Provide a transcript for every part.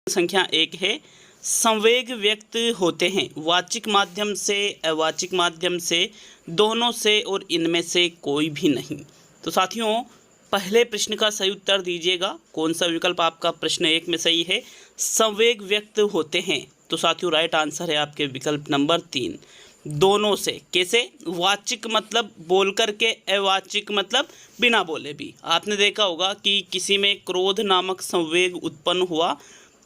संख्या 1 है, संवेग व्यक्त होते हैं वाचिक माध्यम से, अवाचिक माध्यम से, दोनों से और इनमें से कोई भी नहीं। तो साथियों पहले प्रश्न का सही उत्तर दीजिएगा। कौन सा विकल्प आपका प्रश्न 1 में सही है? संवेग व्यक्त होते हैं। तो साथियों राइट आंसर है आपके विकल्प नंबर 3, दोनों से। कैसे? वाचिक मतलब बोल करके, अवाचिक मतलब बिना बोले भी। आपने देखा होगा कि किसी में क्रोध नामक संवेग उत्पन्न हुआ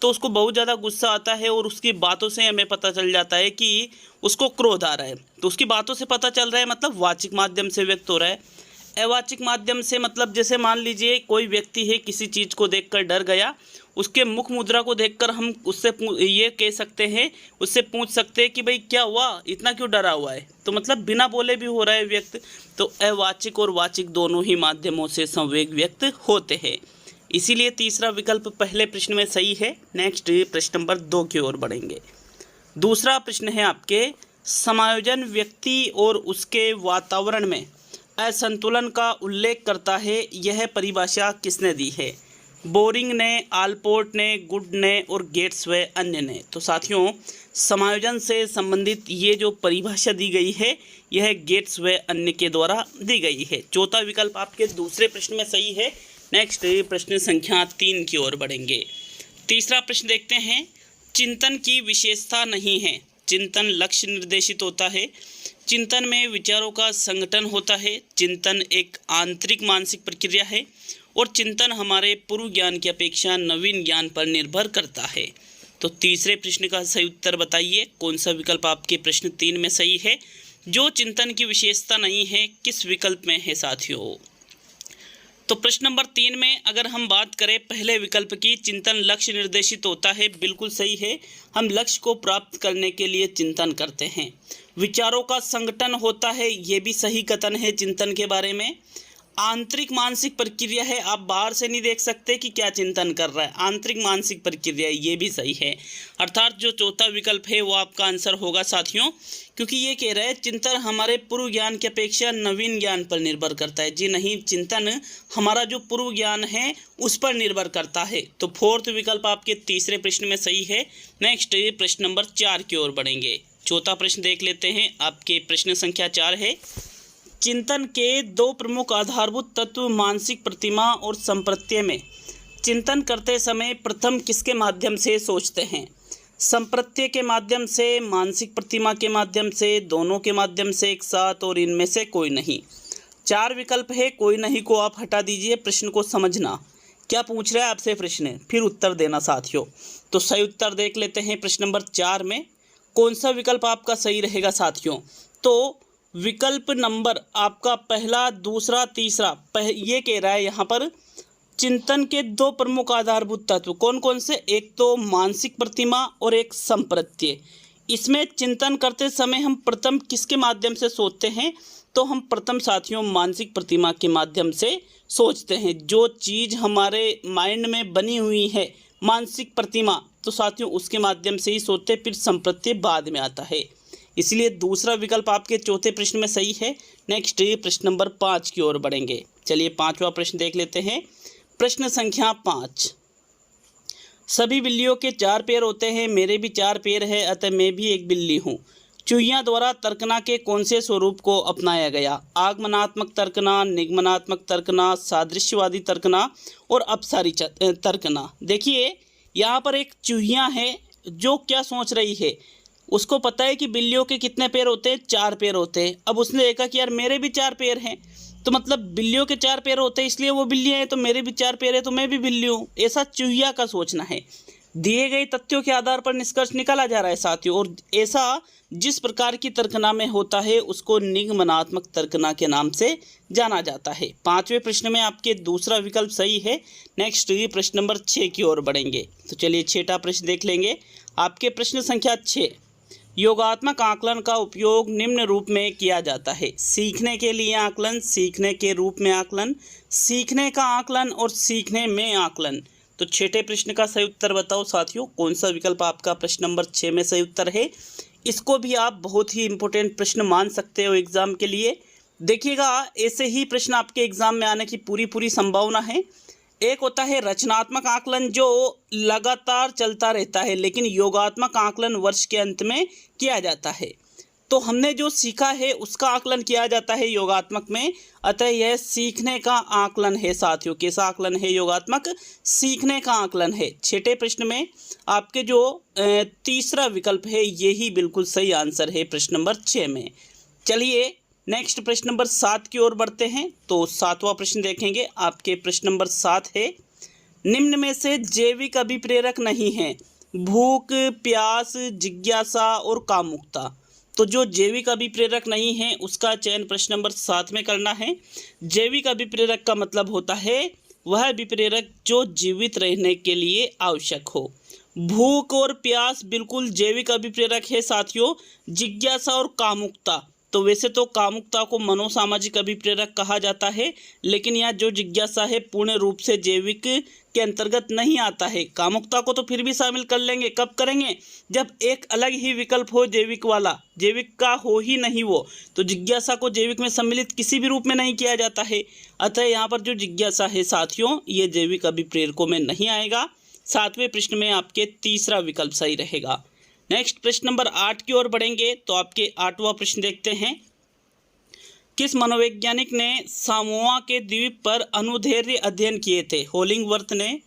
तो उसको बहुत ज़्यादा गुस्सा आता है और उसकी बातों से हमें पता चल जाता है कि उसको क्रोध आ रहा है। तो उसकी बातों से पता चल रहा है, मतलब वाचिक माध्यम से व्यक्त हो रहा है। अवाचिक माध्यम से मतलब जैसे मान लीजिए कोई व्यक्ति है, किसी चीज़ को देखकर डर गया, उसके मुख मुद्रा को देखकर हम उससे ये कह सकते हैं, उससे पूछ सकते हैं कि भाई क्या हुआ, इतना क्यों डरा हुआ है। तो मतलब बिना बोले भी हो रहा है व्यक्त। तो अवाचिक और वाचिक दोनों ही माध्यमों से संवेग व्यक्त होते हैं। इसीलिए तीसरा विकल्प पहले प्रश्न में सही है। नेक्स्ट प्रश्न नंबर 2 की ओर बढ़ेंगे। दूसरा प्रश्न है आपके, समायोजन व्यक्ति और उसके वातावरण में असंतुलन का उल्लेख करता है, यह परिभाषा किसने दी है? बोरिंग ने, आलपोर्ट ने, गुड ने और गेट्स व अन्य ने। तो साथियों समायोजन से संबंधित ये जो परिभाषा दी गई है यह गेट्स व अन्य के द्वारा दी गई है। चौथा विकल्प आपके दूसरे प्रश्न में सही है। नेक्स्ट प्रश्न संख्या 3 की ओर बढ़ेंगे। तीसरा प्रश्न देखते हैं, चिंतन की विशेषता नहीं है। चिंतन लक्ष्य निर्देशित होता है। चिंतन में विचारों का संगठन होता है। चिंतन एक आंतरिक मानसिक प्रक्रिया है और चिंतन हमारे पूर्व ज्ञान की अपेक्षा नवीन ज्ञान पर निर्भर करता है। तो तीसरे प्रश्न का सही उत्तर बताइए, कौन सा विकल्प आपके प्रश्न 3 में सही है? जो चिंतन की विशेषता नहीं है किस विकल्प में है साथियों? तो प्रश्न नंबर 3 में अगर हम बात करें पहले विकल्प की, चिंतन लक्ष्य निर्देशित होता है, बिल्कुल सही है। हम लक्ष्य को प्राप्त करने के लिए चिंतन करते हैं। विचारों का संगठन होता है, ये भी सही कथन है चिंतन के बारे में। आंतरिक मानसिक प्रक्रिया है, आप बाहर से नहीं देख सकते कि क्या चिंतन कर रहा है, आंतरिक मानसिक प्रक्रिया, ये भी सही है। अर्थात जो चौथा विकल्प है वो आपका आंसर होगा साथियों, क्योंकि ये कह रहा है चिंतन हमारे पूर्व ज्ञान की अपेक्षा नवीन ज्ञान पर निर्भर करता है। जी नहीं, चिंतन हमारा जो पूर्व ज्ञान है उस पर निर्भर करता है। तो फोर्थ विकल्प आपके तीसरे प्रश्न में सही है। नेक्स्ट प्रश्न नंबर 4 की ओर बढ़ेंगे। चौथा प्रश्न देख लेते हैं। आपके प्रश्न संख्या 4 है, चिंतन के 2 प्रमुख आधारभूत तत्व मानसिक प्रतिमा और संप्रत्यय में चिंतन करते समय प्रथम किसके माध्यम से सोचते हैं? संप्रत्यय के माध्यम से, मानसिक प्रतिमा के माध्यम से, दोनों के माध्यम से एक साथ और इनमें से कोई नहीं। 4 विकल्प है, कोई नहीं को आप हटा दीजिए। प्रश्न को समझना, क्या पूछ रहा है आपसे प्रश्न, फिर उत्तर देना साथियों। तो सही उत्तर देख लेते हैं प्रश्न नंबर 4 में कौन सा विकल्प आपका सही रहेगा साथियों। तो विकल्प नंबर आपका पहला, दूसरा, तीसरा ये कह रहा है यहाँ पर चिंतन के 2 प्रमुख आधारभूत तत्व कौन कौन से? एक तो मानसिक प्रतिमा और एक संप्रत्यय। इसमें चिंतन करते समय हम प्रथम किसके माध्यम से सोचते हैं? तो हम प्रथम साथियों मानसिक प्रतिमा के माध्यम से सोचते हैं। जो चीज़ हमारे माइंड में बनी हुई है मानसिक प्रतिमा, तो साथियों उसके माध्यम से ही सोचते, फिर संप्रत्यय बाद में आता है। इसलिए दूसरा विकल्प आपके चौथे प्रश्न में सही है। नेक्स्ट प्रश्न नंबर 5 की ओर बढ़ेंगे। चलिए 5वां प्रश्न देख लेते हैं। प्रश्न संख्या 5, सभी बिल्लियों के 4 पैर होते हैं, मेरे भी 4 पैर है, अतः मैं भी एक बिल्ली हूँ। चूहिया द्वारा तर्कना के कौन से स्वरूप को अपनाया गया? आगमनात्मक तर्कना, निगमनात्मक तर्कना, सादृश्यवादी तर्कना और अपसारी तर्कना। देखिए यहाँ पर एक चूहिया है जो क्या सोच रही है, उसको पता है कि बिल्लियों के कितने पैर होते हैं? 4 पैर होते हैं। अब उसने देखा कि यार मेरे भी 4 पैर हैं, तो मतलब बिल्लियों के 4 पैर होते हैं इसलिए वो बिल्लियाँ हैं, तो मेरे भी 4 पैर है तो मैं भी बिल्ली हूँ। ऐसा चूहिया का सोचना है। दिए गए तथ्यों के आधार पर निष्कर्ष निकाला जा रहा है साथियों, और ऐसा जिस प्रकार की तर्कना में होता है उसको निगमनात्मक तर्कना के नाम से जाना जाता है। 5वें प्रश्न में आपके दूसरा विकल्प सही है। नेक्स्ट प्रश्न नंबर 6 की ओर बढ़ेंगे। तो चलिए 6वां प्रश्न देख लेंगे। आपके प्रश्न संख्या 6, योगात्मक आकलन का उपयोग निम्न रूप में किया जाता है। सीखने के लिए आकलन, सीखने के रूप में आकलन, सीखने का आकलन और सीखने में आकलन। तो 6ठे प्रश्न का सही उत्तर बताओ साथियों, कौन सा विकल्प आपका प्रश्न नंबर 6 में सही उत्तर है? इसको भी आप बहुत ही इंपॉर्टेंट प्रश्न मान सकते हो एग्जाम के लिए। देखिएगा ऐसे ही प्रश्न आपके एग्जाम में आने की पूरी संभावना है। एक होता है रचनात्मक आकलन जो लगातार चलता रहता है, लेकिन योगात्मक आकलन वर्ष के अंत में किया जाता है। तो हमने जो सीखा है उसका आकलन किया जाता है योगात्मक में, अतः यह सीखने का आकलन है साथियों। कैसा आकलन है? योगात्मक सीखने का आकलन है। छठे प्रश्न में आपके जो तीसरा विकल्प है यही बिल्कुल सही आंसर है प्रश्न नंबर 6 में। चलिए नेक्स्ट प्रश्न नंबर 7 की ओर बढ़ते हैं। तो 7वां प्रश्न देखेंगे। आपके प्रश्न नंबर 7 है, निम्न में से जैविक अभिप्रेरक नहीं है भूख, प्यास, जिज्ञासा और कामुकता। तो जो जैविक अभिप्रेरक नहीं है उसका चयन प्रश्न नंबर 7 में करना है। जैविक अभिप्रेरक का मतलब होता है वह अभिप्रेरक जो जीवित रहने के लिए आवश्यक हो। भूख और प्यास बिल्कुल जैविक अभिप्रेरक है साथियों। जिज्ञासा और कामुकता, तो वैसे तो कामुकता को मनोसामाजिक अभिप्रेरक कहा जाता है, लेकिन यहाँ जो जिज्ञासा है पूर्ण रूप से जैविक के अंतर्गत नहीं आता है। कामुकता को तो फिर भी शामिल कर लेंगे, कब करेंगे? जब एक अलग ही विकल्प हो जैविक वाला, जैविक का हो ही नहीं वो, तो जिज्ञासा को जैविक में सम्मिलित किसी भी रूप में नहीं किया जाता है। अतः यहाँ पर जो जिज्ञासा है साथियों ये जैविक अभिप्रेरकों में नहीं आएगा। 7वें प्रश्न में आपके तीसरा विकल्प सही रहेगा। नेक्स्ट प्रश्न नंबर 8 की ओर बढ़ेंगे। तो आपके 8वां प्रश्न देखते हैं, किस मनोवैज्ञानिक ने सामोआ के द्वीप पर अनुदैर्ध्य अध्ययन किए थे? होलिंगवर्थ ने,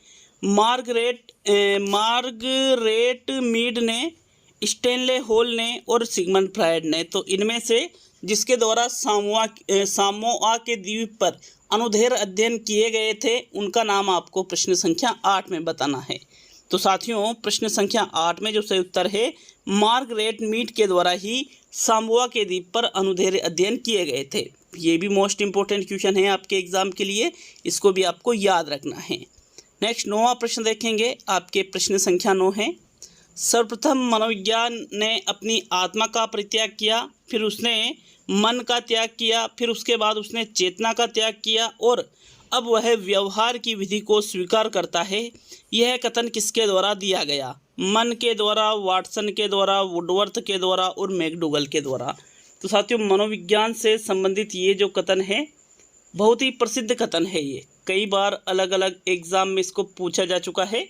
मार्गरेट मीड ने, स्टेनले हॉल ने और सिगमंड फ्रायड ने। तो इनमें से जिसके द्वारा सामोआ के द्वीप पर अनुदैर्ध्य अध्ययन किए गए थे उनका नाम आपको प्रश्न संख्या 8 में बताना है। तो साथियों प्रश्न संख्या 8 में जो सही उत्तर है मार्गरेट मीड के द्वारा ही सामोआ के द्वीप पर अनुदैर्ध्य अध्ययन किए गए थे। ये भी मोस्ट इंपॉर्टेंट क्वेश्चन है आपके एग्जाम के लिए, इसको भी आपको याद रखना है। नेक्स्ट 9वां प्रश्न देखेंगे। आपके प्रश्न संख्या 9 है, सर्वप्रथम मनोविज्ञान ने अपनी आत्मा का परित्याग किया, फिर उसने मन का त्याग किया, फिर उसके बाद उसने चेतना का त्याग किया और अब वह व्यवहार की विधि को स्वीकार करता है। यह कथन किसके द्वारा दिया गया? मन के द्वारा, वाटसन के द्वारा, वुडवर्थ के द्वारा और मैकडूगल के द्वारा। तो साथियों मनोविज्ञान से संबंधित ये जो कथन है बहुत ही प्रसिद्ध कथन है। ये कई बार अलग अलग एग्जाम में इसको पूछा जा चुका है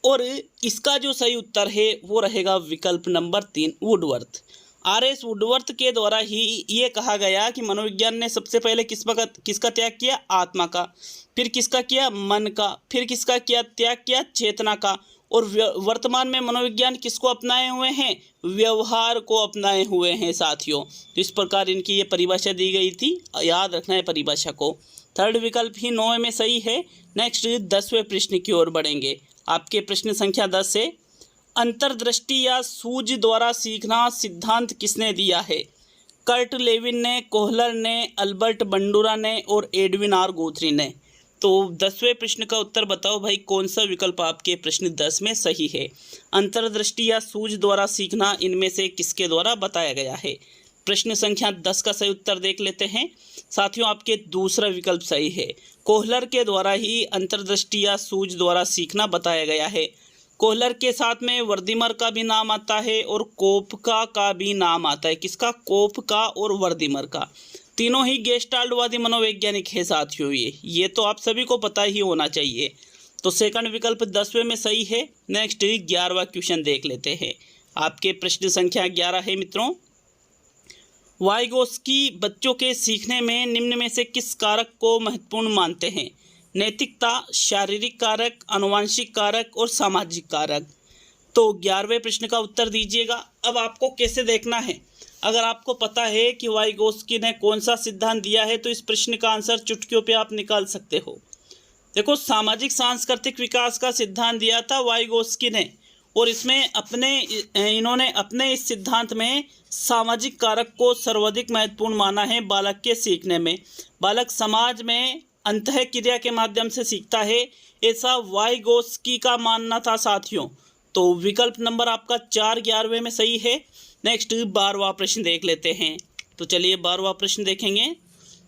और इसका जो सही उत्तर है वो रहेगा विकल्प नंबर 3 वुडवर्थ। आर.एस. वुडवर्थ के द्वारा ही ये कहा गया कि मनोविज्ञान ने सबसे पहले किसका त्याग किया? आत्मा का, फिर किसका किया? मन का, फिर किसका किया त्याग किया? चेतना का। और वर्तमान में मनोविज्ञान किसको अपनाए हुए हैं? व्यवहार को अपनाए हुए हैं साथियों। तो इस प्रकार इनकी ये परिभाषा दी गई थी, याद रखना है परिभाषा को। थर्ड विकल्प ही 9 में सही है। नेक्स्ट 10वें प्रश्न की ओर बढ़ेंगे। आपके प्रश्न संख्या 10 है, अंतर्दृष्टि या सूझ द्वारा सीखना सिद्धांत किसने दिया है? कर्ट लेविन ने, कोहलर ने, अल्बर्ट बंडूरा ने और एडविन आर गुथरी ने। तो 10वें प्रश्न का उत्तर बताओ भाई, कौन सा विकल्प आपके प्रश्न 10 में सही है? अंतर्दृष्टि या सूझ द्वारा सीखना इनमें से किसके द्वारा बताया गया है? प्रश्न संख्या 10 का सही उत्तर देख लेते हैं साथियों। आपके दूसरा विकल्प सही है, कोहलर के द्वारा ही अंतर्दृष्टि या सूझ द्वारा सीखना बताया गया है। कोहलर के साथ में वर्दीमर का भी नाम आता है और कोपका का भी नाम आता है। किसका? कोपका और वर्दीमर का। तीनों ही गेस्टाल्टवादी मनोवैज्ञानिक है साथियों। ये तो आप सभी को पता ही होना चाहिए। तो सेकंड विकल्प 10वें में सही है। नेक्स्ट 11वां क्वेश्चन देख लेते हैं। आपके प्रश्न संख्या 11 है मित्रों, वाइगोस्की बच्चों के सीखने में निम्न में से किस कारक को महत्वपूर्ण मानते हैं? नैतिकता, शारीरिक कारक, आनुवंशिक कारक और सामाजिक कारक। तो 11वें प्रश्न का उत्तर दीजिएगा। अब आपको कैसे देखना है? अगर आपको पता है कि वाइगोस्की ने कौन सा सिद्धांत दिया है तो इस प्रश्न का आंसर चुटकियों पे आप निकाल सकते हो। देखो, सामाजिक सांस्कृतिक विकास का सिद्धांत दिया था वाइगोस्की ने और इसमें इन्होंने अपने इस सिद्धांत में सामाजिक कारक को सर्वाधिक महत्वपूर्ण माना है बालक के सीखने में। बालक समाज में अंतः क्रिया के माध्यम से सीखता है, ऐसा वाइगोस्की का मानना था साथियों। तो विकल्प नंबर आपका 4 11वें में सही है। नेक्स्ट 12वां प्रश्न देख लेते हैं। तो चलिए 12वां प्रश्न देखेंगे।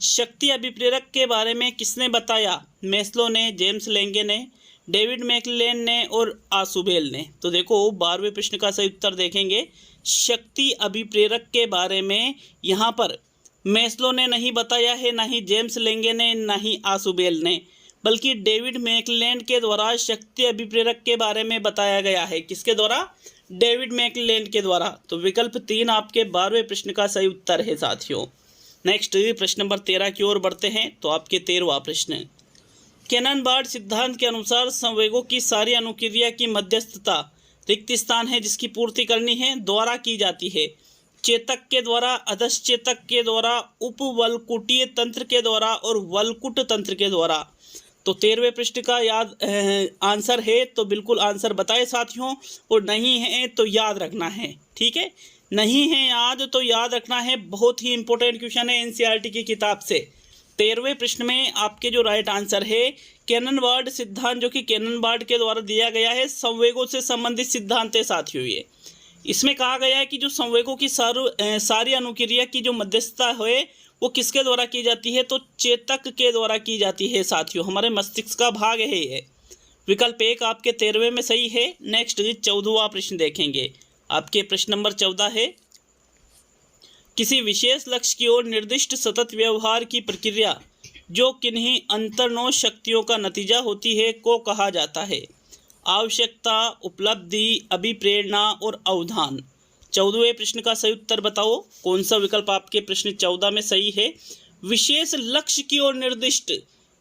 शक्ति अभिप्रेरक के बारे में किसने बताया? मैस्लो ने, जेम्स लेंगे ने, डेविड मैकलेन ने और आसुबेल ने। तो देखो 12वें प्रश्न का सही उत्तर देखेंगे। शक्ति अभिप्रेरक के बारे में यहाँ पर मैस्लो ने नहीं बताया है, ना ही जेम्स लेंगे ने, ना ही आसुबेल ने, बल्कि डेविड मैकलेलैंड के द्वारा शक्ति अभिप्रेरक के बारे में बताया गया है। किसके द्वारा? डेविड मैकलेलैंड के द्वारा। तो विकल्प 3 आपके 12वें प्रश्न का सही उत्तर है साथियों। नेक्स्ट प्रश्न नंबर 13 की ओर बढ़ते हैं। तो आपके 13वां प्रश्न, कैनन-बार्ड सिद्धांत के अनुसार संवेगों की सारी अनुक्रिया की मध्यस्थता रिक्त स्थान है जिसकी पूर्ति करनी है द्वारा की जाती है। चेतक के द्वारा, अधश्चेतक के द्वारा, उपवलकुटीय तंत्र के द्वारा और वलकुट तंत्र के द्वारा। तो 13वें प्रश्न का याद आंसर है तो बिल्कुल आंसर बताए साथियों, और नहीं है तो याद रखना है। ठीक है, नहीं है याद तो याद रखना है। बहुत ही इंपॉर्टेंट क्वेश्चन है एनसीईआरटी की किताब से। 13वें प्रश्न में आपके जो राइट आंसर है कैनन-बार्ड सिद्धांत, जो कि कैनन-बार्ड के द्वारा दिया गया है, संवेगों से संबंधित सिद्धांत है साथियों। ये इसमें कहा गया है कि जो संवेगों की सारी अनुक्रिया की जो मध्यस्थता है वो किसके द्वारा की जाती है? तो चेतक के द्वारा की जाती है साथियों। हमारे मस्तिष्क का भाग है ये। विकल्प 1 आपके 13वें में सही है। नेक्स्ट 14वां प्रश्न देखेंगे। आपके प्रश्न नंबर 14 है, किसी विशेष लक्ष्य की ओर निर्दिष्ट सतत व्यवहार की प्रक्रिया जो किन्हीं अंतर्नोह शक्तियों का नतीजा होती है को कहा जाता है। आवश्यकता, उपलब्धि, अभिप्रेरणा और अवधान। 14वें प्रश्न का सही उत्तर बताओ। कौन सा विकल्प आपके प्रश्न 14 में सही है? विशेष लक्ष्य की ओर निर्दिष्ट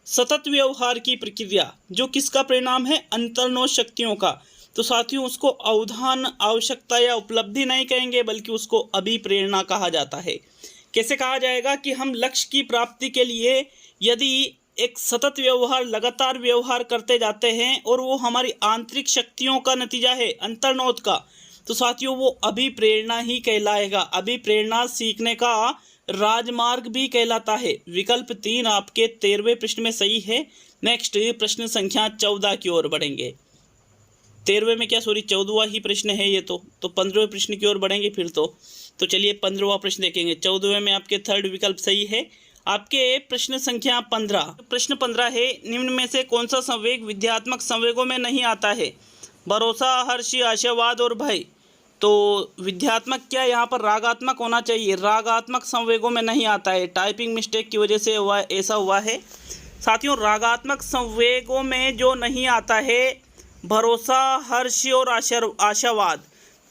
सतत व्यवहार की प्रक्रिया जो किसका परिणाम है? अंतर्नोह शक्तियों का। तो साथियों उसको अवधान, आवश्यकता या उपलब्धि नहीं कहेंगे बल्कि उसको अभिप्रेरणा कहा जाता है। कैसे कहा जाएगा कि हम लक्ष्य की प्राप्ति के लिए यदि एक सतत व्यवहार, लगातार व्यवहार करते जाते हैं और वो हमारी आंतरिक शक्तियों का नतीजा है, अंतर्नोह का, तो साथियों वो अभिप्रेरणा ही कहलाएगा। अभिप्रेरणा सीखने का राजमार्ग भी कहलाता है। विकल्प 3 आपके 13वें प्रश्न में सही है। नेक्स्ट प्रश्न संख्या 14 की ओर बढ़ेंगे। 13वें में क्या, सॉरी 14वां ही प्रश्न है ये। तो 15वें प्रश्न की ओर बढ़ेंगे फिर तो चलिए 15वां प्रश्न देखेंगे। 14वें में आपके 3rd विकल्प सही है। आपके प्रश्न संख्या 15, प्रश्न 15 है, निम्न में से कौन सा संवेग विध्यात्मक संवेगों में नहीं आता है? भरोसा, हर्ष, आशावाद और भय। तो विध्यात्मक क्या यहाँ पर रागात्मक होना चाहिए, रागात्मक संवेगों में नहीं आता है। टाइपिंग मिस्टेक की वजह से ऐसा हुआ है साथियों। रागात्मक संवेगों में जो नहीं आता है भरोसा, हर्ष और आशावाद,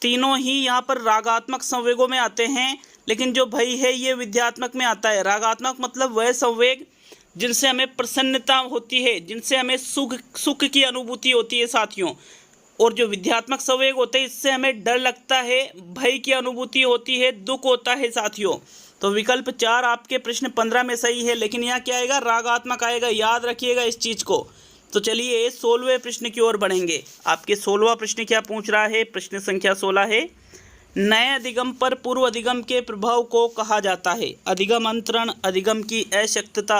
तीनों ही यहाँ पर रागात्मक संवेगों में आते हैं। लेकिन जो भय है ये विध्यात्मक में आता है। रागात्मक मतलब वह संवेग जिनसे हमें प्रसन्नता होती है, जिनसे हमें सुख की अनुभूति होती है साथियों। और जो विध्यात्मक संवेग होते हैं इससे हमें डर लगता है, भय की अनुभूति होती है, दुख होता है साथियों। तो विकल्प 4 आपके प्रश्न 15 में सही है। लेकिन यहाँ क्या आएगा? रागात्मक आएगा, याद रखिएगा इस चीज़ को। तो चलिए 16वें प्रश्न की ओर बढ़ेंगे। आपके 16वां प्रश्न क्या पूछ रहा है? प्रश्न संख्या 16 है, नए अधिगम पर पूर्व अधिगम के प्रभाव को कहा जाता है। अधिगम अंतरण, अधिगम की अशक्तता,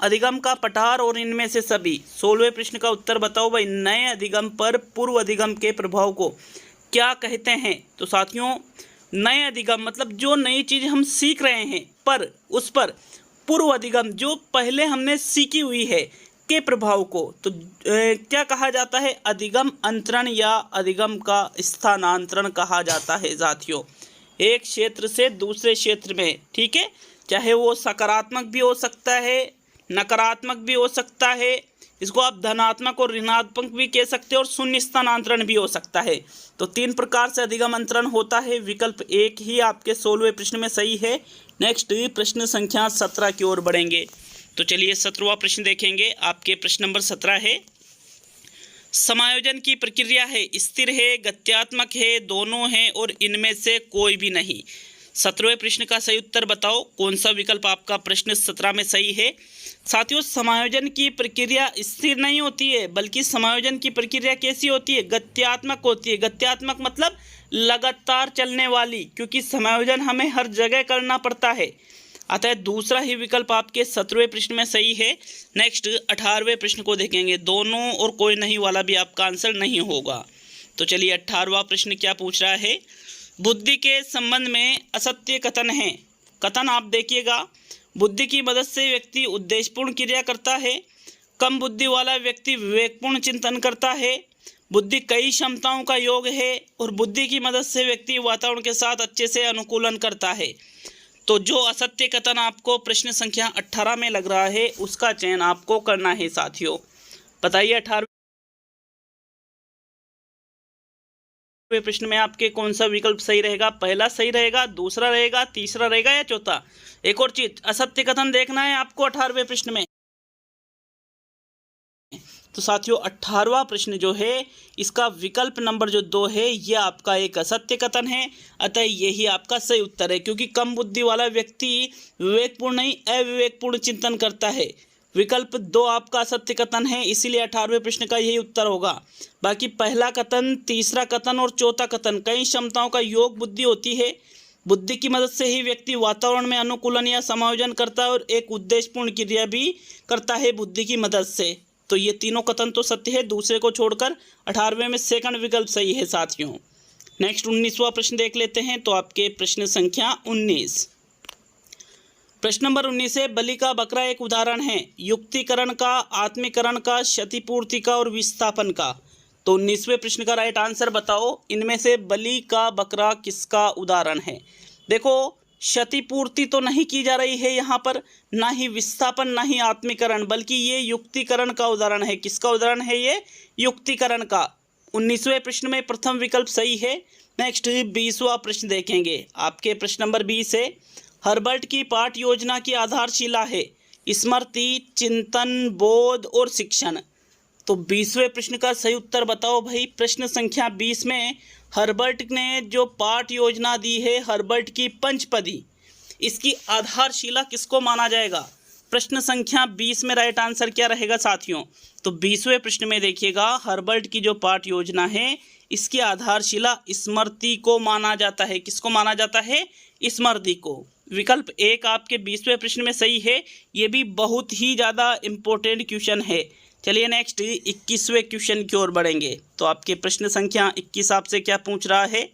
अधिगम का पठार और इनमें से सभी। 16वें प्रश्न का उत्तर बताओ भाई। नए अधिगम पर पूर्व अधिगम के प्रभाव को क्या कहते हैं? तो साथियों नए अधिगम मतलब जो नई चीज़ हम सीख रहे हैं पर उस पर पूर्व अधिगम जो पहले हमने सीखी हुई है के प्रभाव को तो क्या कहा जाता है? अधिगम अंतरण या अधिगम का स्थानांतरण कहा जाता है साथियों। एक क्षेत्र से दूसरे क्षेत्र में, ठीक है, चाहे वो सकारात्मक भी हो सकता है, नकारात्मक भी हो सकता है, इसको आप धनात्मक और ऋणात्मक भी कह सकते हैं, और शून्य स्थानांतरण भी हो सकता है। तो 3 प्रकार से अधिगम अंतरण होता है। विकल्प 1 ही आपके 16वें प्रश्न में सही है। नेक्स्ट प्रश्न संख्या 17 की ओर बढ़ेंगे। तो चलिए 17वां प्रश्न देखेंगे। आपके प्रश्न नंबर 17 है, समायोजन की प्रक्रिया है, स्थिर है, गत्यात्मक है, दोनों हैं और इनमें से कोई भी नहीं। 17वें प्रश्न का सही उत्तर बताओ। कौन सा विकल्प आपका प्रश्न 17 में सही है? साथियों समायोजन की प्रक्रिया स्थिर नहीं होती है, बल्कि समायोजन की प्रक्रिया कैसी होती है? गत्यात्मक होती है। गत्यात्मक मतलब लगातार चलने वाली, क्योंकि समायोजन हमें हर जगह करना पड़ता है। अतः दूसरा ही विकल्प आपके 17वें प्रश्न में सही है। नेक्स्ट 18वें प्रश्न को देखेंगे। दोनों और कोई नहीं वाला भी आपका आंसर नहीं होगा। तो चलिए 18वां प्रश्न क्या पूछ रहा है? बुद्धि के संबंध में असत्य कथन है। कथन आप देखिएगा, बुद्धि की मदद से व्यक्ति उद्देश्यपूर्ण क्रिया करता है, कम बुद्धि वाला व्यक्ति विवेकपूर्ण चिंतन करता है, बुद्धि कई क्षमताओं का योग है और बुद्धि की मदद से व्यक्ति वातावरण के साथ अच्छे से अनुकूलन करता है। तो जो असत्य कथन आपको प्रश्न संख्या 18 में लग रहा है उसका चयन आपको करना है साथियों। बताइए 18वें प्रश्न में आपके कौन सा विकल्प सही रहेगा? पहला सही रहेगा, दूसरा रहेगा, तीसरा रहेगा या चौथा? एक और चीज, असत्य कथन देखना है आपको 18वें प्रश्न में। तो साथियों 18वां प्रश्न जो है इसका विकल्प नंबर जो 2 है ये आपका एक असत्य कथन है, अतः यही आपका सही उत्तर है। क्योंकि कम बुद्धि वाला व्यक्ति विवेकपूर्ण नहीं अविवेकपूर्ण चिंतन करता है। विकल्प 2 आपका असत्य कथन है, इसीलिए 18वें प्रश्न का यही उत्तर होगा। बाकी पहला कथन, तीसरा कथन और चौथा कथन कई क्षमताओं का योग बुद्धि होती है। बुद्धि की मदद से ही व्यक्ति वातावरण में अनुकूलन या समायोजन करता है और एक उद्देश्यपूर्ण क्रिया भी करता है बुद्धि की मदद से। तो ये तीनों कथन तो सत्य है, दूसरे को छोड़कर 18वें में सेकंड विकल्प सही है साथियों। नेक्स्ट 19वां प्रश्न देख लेते हैं। तो आपके प्रश्न संख्या 19, प्रश्न नंबर 19 है, बलि का बकरा एक उदाहरण है युक्तिकरण का, आत्मीकरण का, क्षतिपूर्ति का और विस्थापन का। तो 19वें प्रश्न का राइट आंसर बताओ, इनमें से बलि का बकरा किसका उदाहरण है? देखो क्षतिपूर्ति तो नहीं की जा रही है यहाँ पर, ना ही विस्थापन, ना ही आत्मीकरण, बल्कि ये युक्तिकरण का उदाहरण है। किसका उदाहरण है? ये युक्तिकरण का। 19वें प्रश्न में प्रथम विकल्प सही है। नेक्स्ट 20वां प्रश्न देखेंगे। आपके प्रश्न नंबर 20 है, हर्बर्ट की पाठ योजना की आधारशिला है स्मृति, चिंतन, बोध और शिक्षण। तो 20वें प्रश्न का सही उत्तर बताओ भाई। प्रश्न संख्या 20 में हर्बर्ट ने जो पाठ योजना दी है, हर्बर्ट की पंचपदी, इसकी आधारशिला किसको माना जाएगा? प्रश्न संख्या 20 में राइट आंसर क्या रहेगा साथियों? तो 20वें प्रश्न में देखिएगा, हर्बर्ट की जो पाठ योजना है इसकी आधारशिला स्मृति को माना जाता है। किसको माना जाता है? स्मृति को। विकल्प 1 आपके 20वें प्रश्न में सही है। ये भी बहुत ही ज़्यादा इम्पोर्टेंट क्वेश्चन है। चलिए नेक्स्ट 21वें क्वेश्चन की ओर बढ़ेंगे। तो आपके प्रश्न संख्या 21 आपसे क्या पूछ रहा है?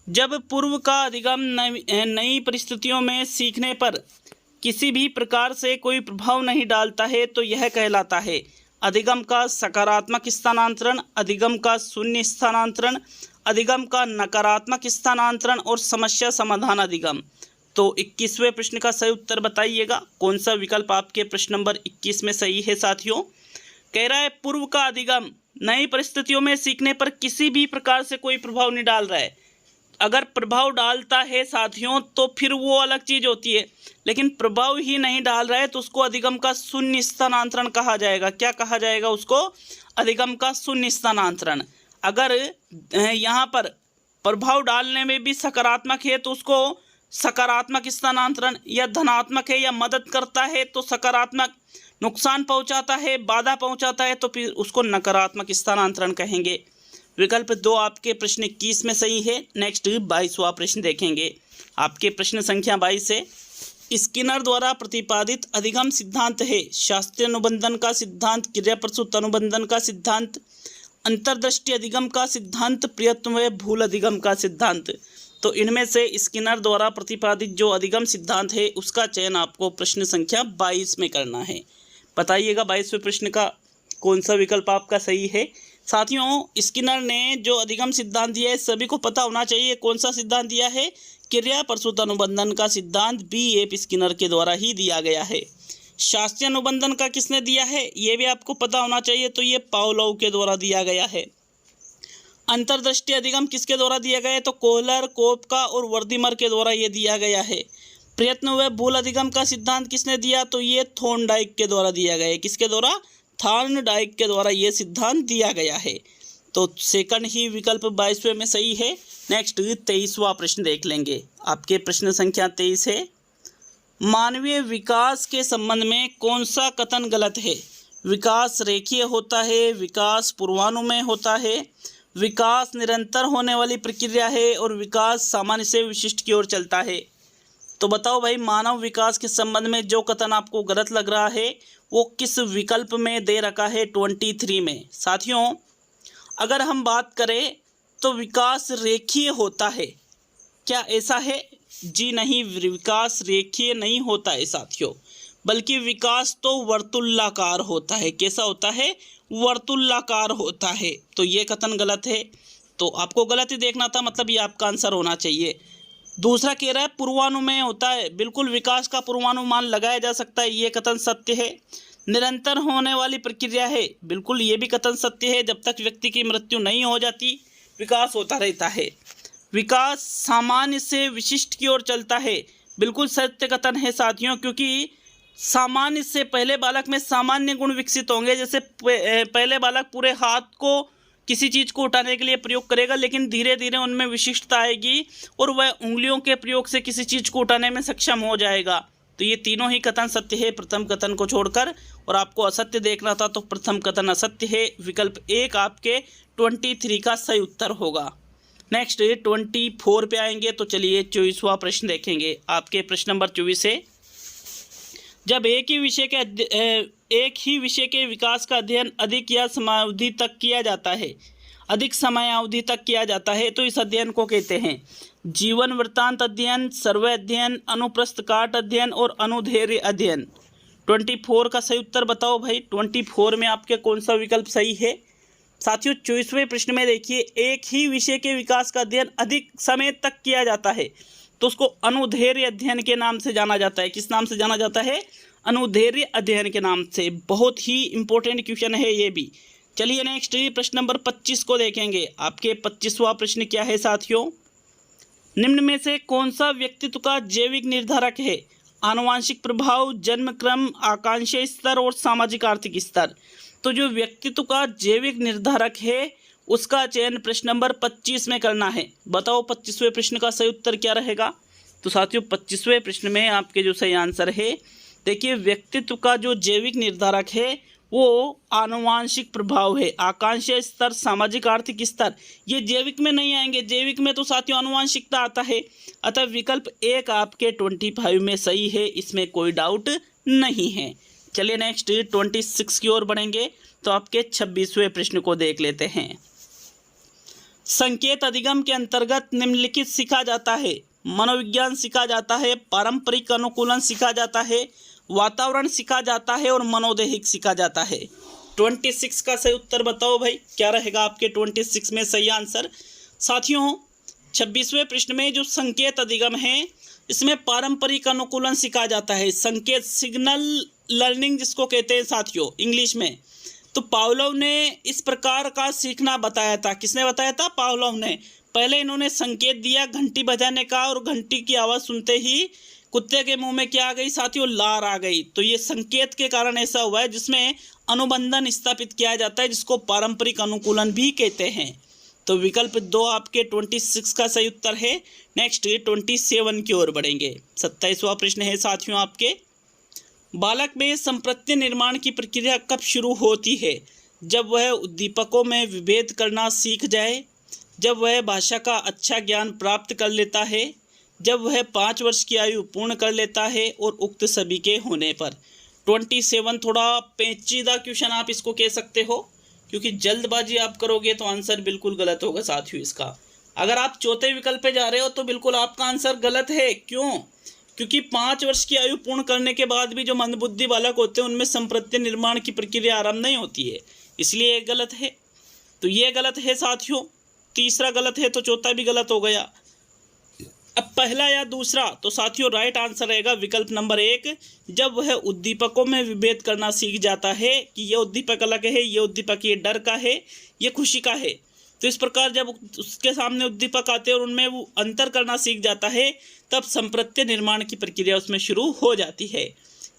जब पूर्व का अधिगम नई परिस्थितियों में सीखने पर किसी भी प्रकार से कोई प्रभाव नहीं डालता है तो यह कहलाता है अधिगम का सकारात्मक स्थानांतरण, अधिगम का शून्य स्थानांतरण, अधिगम का नकारात्मक स्थानांतरण और समस्या समाधान अधिगम। तो 21वें प्रश्न का सही उत्तर बताइएगा, कौन सा विकल्प आपके प्रश्न नंबर 21 में सही है साथियों? कह रहा है पूर्व का अधिगम नई परिस्थितियों में सीखने पर किसी भी प्रकार से कोई प्रभाव नहीं डाल रहा है। अगर प्रभाव डालता है साथियों तो फिर वो अलग चीज़ होती है, लेकिन प्रभाव ही नहीं डाल रहा है तो उसको अधिगम का शून्य स्थानांतरण कहा जाएगा। क्या कहा जाएगा उसको? अधिगम का शून्य स्थानांतरण। अगर यहाँ पर प्रभाव डालने में भी सकारात्मक है तो उसको सकारात्मक स्थानांतरण, या धनात्मक है या मदद करता है तो सकारात्मक, नुकसान पहुंचाता है, बाधा पहुंचाता है तो फिर उसको नकारात्मक स्थानांतरण कहेंगे। विकल्प 2 आपके प्रश्न 21 में सही है। नेक्स्ट 22वां प्रश्न देखेंगे। आपके प्रश्न संख्या 22 है, स्किनर द्वारा प्रतिपादित अधिगम सिद्धांत है शास्त्रीय अनुबंधन का सिद्धांत, क्रिया प्रसूत अनुबंधन का सिद्धांत, अंतर्दृष्टि अधिगम का सिद्धांत, प्रयत्न व भूल अधिगम का सिद्धांत। तो इनमें से स्किनर द्वारा प्रतिपादित जो अधिगम सिद्धांत है उसका चयन आपको प्रश्न संख्या 22 में करना है। बताइएगा 22वें प्रश्न का कौन सा विकल्प आपका सही है? साथियों स्किनर ने जो अधिगम सिद्धांत दिया है सभी को पता होना चाहिए। कौन सा सिद्धांत दिया है? क्रिया प्रसूत अनुबंधन का सिद्धांत B.F. स्किनर के द्वारा ही दिया गया है। शास्त्रीय अनुबंधन का किसने दिया है ये भी आपको पता होना चाहिए, तो ये पावलोव के द्वारा दिया गया है। अंतर्दृष्टि अधिगम किसके द्वारा दिया गया है? तो कोहलर, कोपका और वर्दीमर के द्वारा ये दिया गया है। प्रयत्न व भूल अधिगम का सिद्धांत किसने दिया? तो ये थॉर्नडाइक के द्वारा दिया गया है। किसके द्वारा? थॉर्नडाइक के द्वारा ये सिद्धांत दिया गया है। तो सेकंड ही विकल्प 22वें में सही है। नेक्स्ट 23वां प्रश्न देख लेंगे। आपके प्रश्न संख्या 23 है, मानवीय विकास के संबंध में कौन सा कथन गलत है? विकास रेखीय होता है, विकास पूर्वानुमेय होता है, विकास निरंतर होने वाली प्रक्रिया है और विकास सामान्य से विशिष्ट की ओर चलता है। तो बताओ भाई, मानव विकास के संबंध में जो कथन आपको गलत लग रहा है वो किस विकल्प में दे रखा है? 23 में। साथियों अगर हम बात करें तो विकास रेखीय होता है, क्या ऐसा है? जी नहीं, विकास रेखीय नहीं होता है साथियों, बल्कि विकास तो वर्तुलाकार होता है। कैसा होता है? वर्तुलाकार होता है। तो ये कथन गलत है। तो आपको गलत ही देखना था, मतलब ये आपका आंसर होना चाहिए। दूसरा कह रहा है पूर्वानुमेय होता है, बिल्कुल विकास का पूर्वानुमान लगाया जा सकता है, ये कथन सत्य है। निरंतर होने वाली प्रक्रिया है, बिल्कुल ये भी कथन सत्य है, जब तक व्यक्ति की मृत्यु नहीं हो जाती विकास होता रहता है। विकास सामान्य से विशिष्ट की ओर चलता है, बिल्कुल सत्य कथन है साथियों, क्योंकि सामान्य से पहले बालक में सामान्य गुण विकसित होंगे। जैसे पहले बालक पूरे हाथ को किसी चीज़ को उठाने के लिए प्रयोग करेगा, लेकिन धीरे धीरे उनमें विशिष्टता आएगी और वह उंगलियों के प्रयोग से किसी चीज़ को उठाने में सक्षम हो जाएगा। तो ये तीनों ही कथन सत्य है प्रथम कथन को छोड़कर, और आपको असत्य देखना था तो प्रथम कथन असत्य है। विकल्प 1 आपके 23 का सही उत्तर होगा। नेक्स्ट 24 पे आएंगे, तो चलिए 24वां प्रश्न देखेंगे। आपके प्रश्न नंबर 24 है, जब एक ही विषय के विकास का अध्ययन अधिक या समयावधि तक किया जाता है, अधिक समयावधि तक किया जाता है, तो इस अध्ययन को कहते हैं जीवन वृत्तांत अध्ययन, सर्वे अध्ययन, अनुप्रस्थ काट अध्ययन और अनुधैर्य अध्ययन। 24 का सही उत्तर बताओ भाई, 24 में आपके कौन सा विकल्प सही है। साथियों 24वें प्रश्न में देखिए, एक ही विषय के विकास का अध्ययन अधिक समय तक किया जाता है, तो उसको अनुधैर्य अध्ययन के नाम से जाना जाता है। किस नाम से जाना जाता है? अनुधैर्य अध्ययन के नाम से। बहुत ही इंपॉर्टेंट क्वेश्चन है ये भी। चलिए नेक्स्ट प्रश्न नंबर 25 को देखेंगे। आपके 25वां प्रश्न क्या है साथियों, निम्न में से कौन सा व्यक्तित्व का जैविक निर्धारक है? आनुवांशिक प्रभाव, जन्म क्रम, आकांक्षी स्तर और सामाजिक आर्थिक स्तर। तो जो व्यक्तित्व का जैविक निर्धारक है उसका चयन प्रश्न नंबर 25 में करना है। बताओ 25वें प्रश्न का सही उत्तर क्या रहेगा। तो साथियों 25वें प्रश्न में आपके जो सही आंसर है, देखिए व्यक्तित्व का जो जैविक निर्धारक है वो आनुवांशिक प्रभाव है, आकांक्षी स्तर, सामाजिक आर्थिक स्तर। ये जैविक में नहीं आएंगे, जैविक में तो साथियों आनुवांशिकता आता है। अतः विकल्प 1 आपके 25 में सही है, इसमें कोई डाउट नहीं है। चलिए नेक्स्ट 26 की ओर बढ़ेंगे, तो आपके 26वें प्रश्न को देख लेते हैं। संकेत अधिगम के अंतर्गत निम्नलिखित सीखा जाता है? मनोविज्ञान सीखा जाता है, पारंपरिक अनुकूलन सीखा जाता है, वातावरण सीखा जाता है और मनोदैहिक सीखा जाता है। 26 का सही उत्तर बताओ भाई, क्या रहेगा आपके 26 में सही आंसर। साथियों 26वें प्रश्न में जो संकेत अधिगम है इसमें पारंपरिक अनुकूलन सीखा जाता है। संकेत, सिग्नल लर्निंग जिसको कहते हैं साथियों इंग्लिश में। तो पावलोव ने इस प्रकार का सीखना बताया था। किसने बताया था? पावलोव ने। पहले इन्होंने संकेत दिया घंटी बजाने का, और घंटी की आवाज़ सुनते ही कुत्ते के मुंह में क्या आ गई साथियों? लार आ गई। तो ये संकेत के कारण ऐसा हुआ है जिसमें अनुबंधन स्थापित किया जाता है, जिसको पारंपरिक अनुकूलन भी कहते हैं। तो विकल्प 2 आपके 26 का सही उत्तर है। नेक्स्ट 27 की ओर बढ़ेंगे। 27वां प्रश्न है साथियों आपके, बालक में संप्रत्य निर्माण की प्रक्रिया कब शुरू होती है? जब वह उद्दीपकों में विभेद करना सीख जाए, जब वह भाषा का अच्छा ज्ञान प्राप्त कर लेता है, जब वह 5 वर्ष की आयु पूर्ण कर लेता है, और उक्त सभी के होने पर। 27 थोड़ा पेचीदा क्वेश्चन आप इसको कह सकते हो, क्योंकि जल्दबाजी आप करोगे तो आंसर बिल्कुल गलत होगा साथियों इसका। अगर आप चौथे विकल्प पे जा रहे हो तो बिल्कुल आपका आंसर गलत है। क्यों? क्योंकि 5 वर्ष की आयु पूर्ण करने के बाद भी जो मंदबुद्धि बालक होते हैं उनमें संप्रत्य निर्माण की प्रक्रिया आरंभ नहीं होती है, इसलिए ये गलत है। तो ये गलत है साथियों, तीसरा गलत है तो चौथा भी गलत हो गया। अब पहला या दूसरा, तो साथियों राइट आंसर रहेगा विकल्प नंबर 1, जब वह उद्दीपकों में विभेद करना सीख जाता है कि ये उद्दीपक अलग है, ये उद्दीपक ये डर का है, ये खुशी का है। तो इस प्रकार जब उसके सामने उद्दीपक आते हैं और उनमें वो अंतर करना सीख जाता है, तब संप्रत्य निर्माण की प्रक्रिया उसमें शुरू हो जाती है।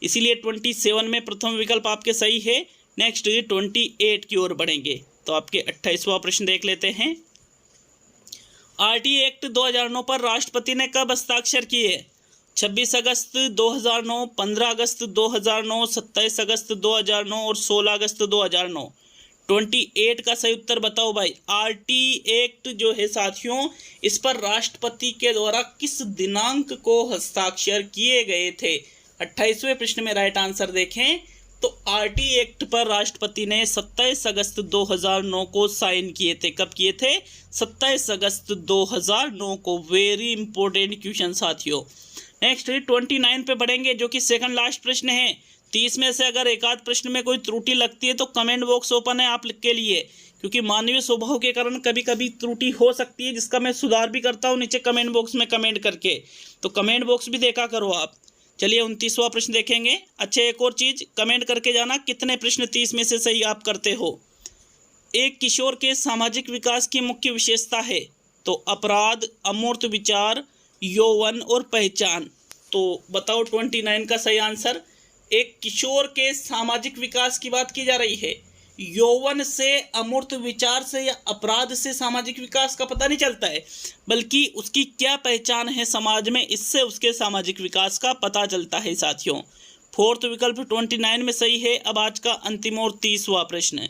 इसीलिए 27 में प्रथम विकल्प आपके सही है। नेक्स्ट 28 की ओर बढ़ेंगे, तो आपके 28वां प्रश्न देख लेते हैं। आरटीए एक्ट 2009 पर राष्ट्रपति ने कब हस्ताक्षर किए? 26 अगस्त 2009, 15 अगस्त 2009, 27 अगस्त 2009 और 16 अगस्त 2009। 28 का सही उत्तर बताओ भाई। आरटीए एक्ट जो है साथियों, इस पर राष्ट्रपति के द्वारा किस दिनांक को हस्ताक्षर किए गए थे? 28वें प्रश्न में राइट आंसर देखें तो आरटीए एक्ट पर राष्ट्रपति ने 27 अगस्त 2009 को साइन किए थे। कब किए थे? 27 अगस्त 2009 को। वेरी इंपॉर्टेंट क्वेश्चन साथियों। नेक्स्ट 29 पे बढ़ेंगे, जो कि सेकंड लास्ट प्रश्न है। 30 में से अगर एक आध प्रश्न में कोई त्रुटि लगती है तो कमेंट बॉक्स ओपन है आप के लिए, क्योंकि मानवीय स्वभाव के कारण कभी कभी त्रुटि हो सकती है, जिसका मैं सुधार भी करता हूँ नीचे कमेंट बॉक्स में कमेंट करके, तो कमेंट बॉक्स भी देखा करो आप। चलिए 29वां प्रश्न देखेंगे। अच्छा, एक और चीज़ कमेंट करके जाना कितने प्रश्न 30 में से सही आप करते हो। एक किशोर के सामाजिक विकास की मुख्य विशेषता है, तो अपराध, अमूर्त विचार, यौवन और पहचान। तो बताओ 29 का सही आंसर। एक किशोर के सामाजिक विकास की बात की जा रही है। यौवन से, अमूर्त विचार से या अपराध से सामाजिक विकास का पता नहीं चलता है, बल्कि उसकी क्या पहचान है समाज में, इससे उसके सामाजिक विकास का पता चलता है साथियों। फोर्थ विकल्प 29 में सही है। अब आज का अंतिम और 30वां प्रश्न है।